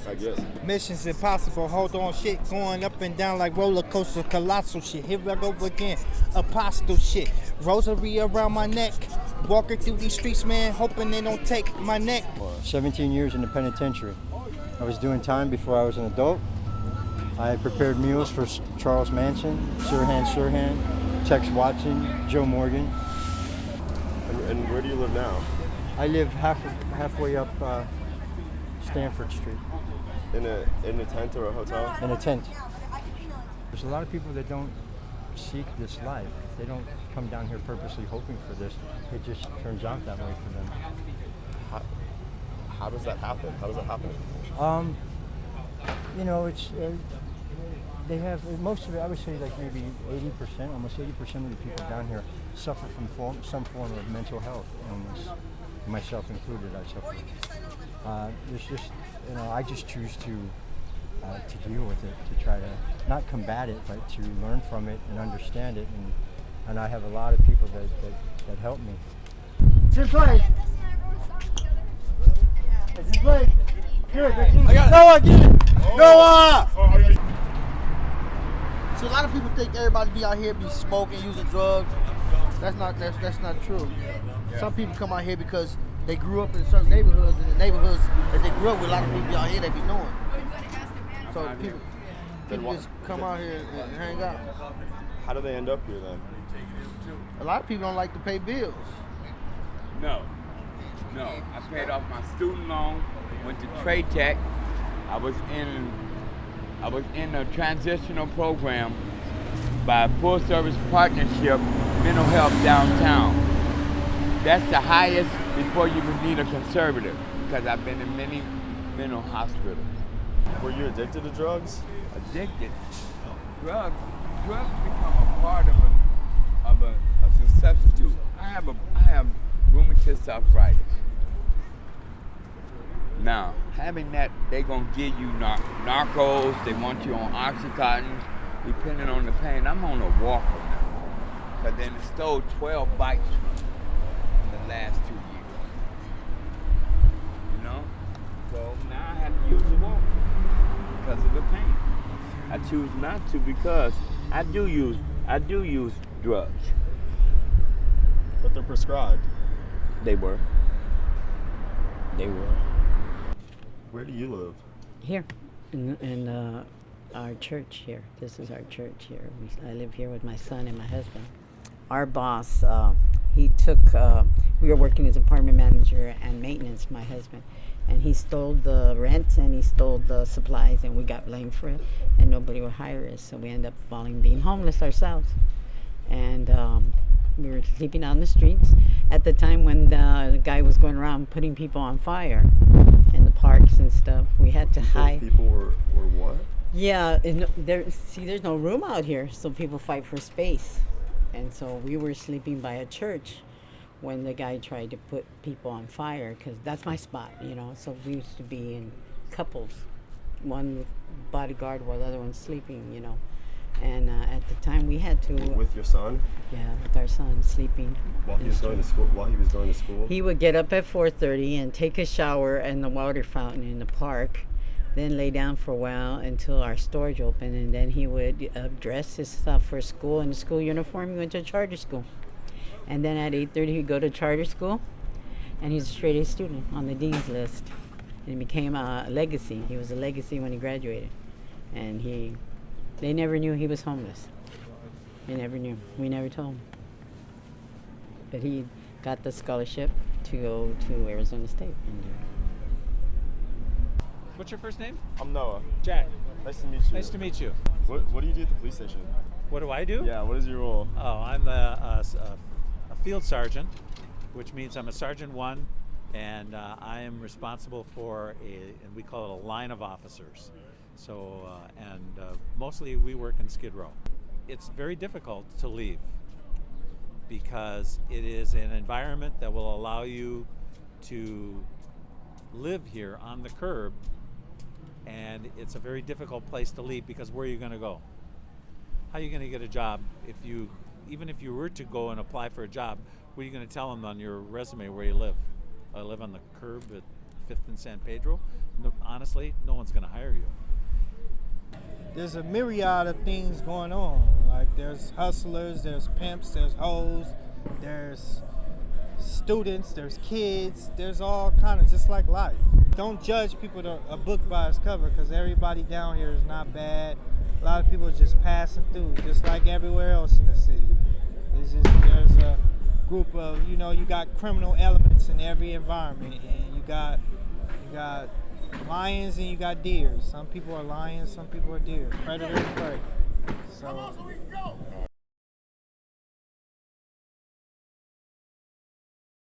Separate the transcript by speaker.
Speaker 1: I guess.
Speaker 2: Mission's impossible, hold on shit, going up and down like roller coaster, colossal shit. Here I go again, apostle shit. Rosary around my neck, walking through these streets, man, hoping they don't take my neck.
Speaker 3: 17 years in the penitentiary. I was doing time before I was an adult. I prepared meals for Charles Manson, Sirhan, Tex Watson, Joe Morgan.
Speaker 1: And where do you live now?
Speaker 3: I live halfway up Stanford Street.
Speaker 1: In a tent or a hotel?
Speaker 3: In a tent. There's a lot of people that don't seek this life. They don't come down here purposely hoping for this. It just turns out that way for them.
Speaker 1: How does that happen? How does it happen?
Speaker 3: It's they have most of it. I would say like maybe 80%, almost 80% of the people down here suffer from some form of mental health illness. Myself included, I suffer. There's just, I just choose to deal with it, to try to not combat it, but to learn from it and understand it. And I have a lot of people that help me.
Speaker 4: Good play. Good play. Good.
Speaker 2: I got
Speaker 4: Noah, get it.
Speaker 2: Noah!
Speaker 4: So a lot of people think everybody be out here be smoking, using drugs. That's not true. Some people come out here because they grew up in certain neighborhoods, and the neighborhoods that they grew up with, a lot of people out here they be knowing. So people just come out here and hang out.
Speaker 1: How do they end up here then?
Speaker 4: A lot of people don't like to pay bills.
Speaker 5: No. I paid off my student loan, went to Trade Tech. I was in a transitional program by Full Service Partnership Mental Health Downtown. That's the highest before you would need a conservative, because I've been in many mental hospitals.
Speaker 1: Were you addicted to drugs?
Speaker 5: Addicted. Drugs become a part of a substitute. I have rheumatoid arthritis. Now, having that, they gonna give you narcos, they want you on Oxycontin, depending on the pain. I'm on a walker now, because then it stole 12 bites from me in the last 2 years. So now I have to use the walker because of the pain. I choose not to because I do use drugs.
Speaker 1: But they're prescribed.
Speaker 5: They were.
Speaker 1: Where do you live?
Speaker 6: Here, in our church here. This is our church here. I live here with my son and my husband. Our boss, we were working as apartment manager and maintenance, my husband, and he stole the rent and he stole the supplies, and we got blamed for it, and nobody would hire us, so we ended up being homeless ourselves. And we were sleeping out in the streets at the time when the guy was going around putting people on fire in the parks and stuff. We had to hide.
Speaker 1: People were what?
Speaker 6: Yeah, there's no room out here, so people fight for space. And so we were sleeping by a church when the guy tried to put people on fire, because that's my spot, So we used to be in couples, one with bodyguard while the other one sleeping, And at the time we had to...
Speaker 1: With your son?
Speaker 6: Yeah, with our son sleeping.
Speaker 1: While he was going to school?
Speaker 6: He would get up at 4:30 and take a shower in the water fountain in the park, then lay down for a while until our storage opened, and then he would dress his stuff for school in the school uniform. He went to charter school. And then at 8:30 he'd go to charter school, and he's a straight A student on the dean's list. And he became a legacy. He was a legacy when he graduated. And they never knew he was homeless. They never knew. We never told him. But he got the scholarship to go to Arizona State.
Speaker 7: What's your first name?
Speaker 1: I'm Noah.
Speaker 7: Jack.
Speaker 1: Nice to meet you.
Speaker 7: Nice to meet you.
Speaker 1: What do you do at the police station?
Speaker 7: What do I do?
Speaker 1: Yeah, what is your role?
Speaker 7: Oh, I'm a field sergeant, which means I'm a Sergeant 1, and I am responsible for and we call it a line of officers. So, mostly we work in Skid Row. It's very difficult to leave because it is an environment that will allow you to live here on the curb, and it's a very difficult place to leave because where are you going to go? How are you going to get a job even if you were to go and apply for a job? What are you going to tell them on your resume where you live? I live on the curb at Fifth and San Pedro, no, honestly, no one's going to hire you.
Speaker 2: There's a myriad of things going on. Like there's hustlers, there's pimps, there's hoes, there's students, there's kids, there's all kind of, just like life. Don't judge people to a book by its cover, because everybody down here is not bad. A lot of people are just passing through, just like everywhere else in the city. It's just, there's a group of, you know, you got criminal elements in every environment, and you got lions and you got deer. Some people are lions, some people are deer. Predator and prey. So